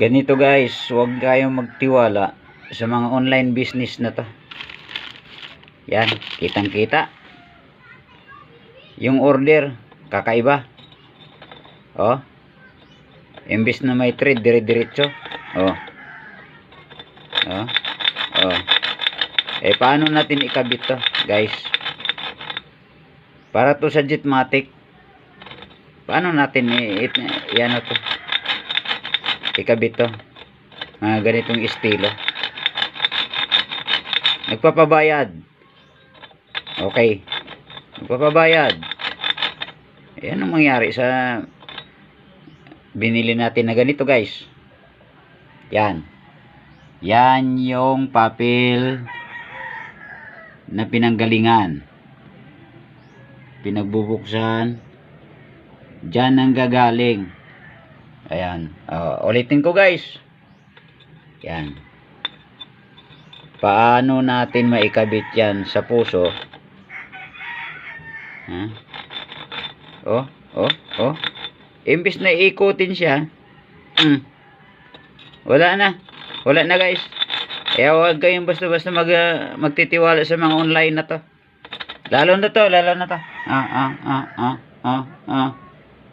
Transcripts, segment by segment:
Ganito guys, huwag kayong magtiwala sa mga online business na to. Yan, kitang kita. Yung order, kakaiba. Oh. Imbis na may trade, dire-diretso. Oh. Oh. Oh. Paano natin ikabit to, guys? Para to sa Jetmatic. Paano natin yan to? Ikabit to. Ganitong estilo. Nagpapabayad. Okay. Nagpapabayad. Ayan ang mangyari sa binili natin na ganito guys. Yan. Yan yung papel na pinanggalingan. Pinagbubuksan. Diyan ang gagaling. Ayan. Ulitin ko guys. Yan. Paano natin maikabit yan sa puso? Oh. Imbis na ikutin siya. Wala na guys. Huwag kayong basta-basta magtitiwala sa mga online na to. Lalo na to.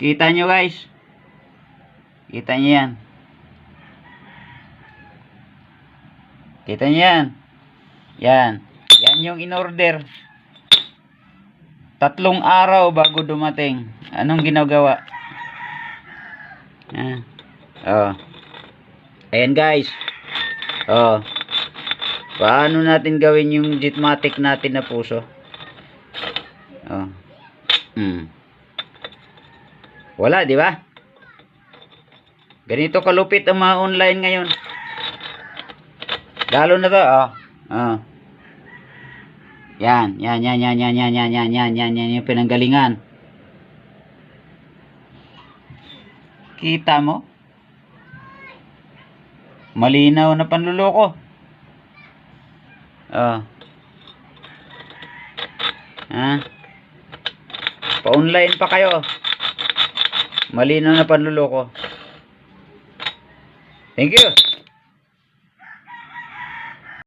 Kita nyo guys. Kita nyo yan. Kita nyo yan. Yan yung in-order. 3 araw bago dumating. Anong ginagawa? Ayan guys. Paano natin gawin yung Jetmatic natin na puso? Wala, di ba? Ganito kalupit ang mga online ngayon. Lalo na to, Yan yung pinanggalingan. Kita mo? Malinaw na panluloko. Pa-online pa kayo. Malinaw na panluloko. Thank you.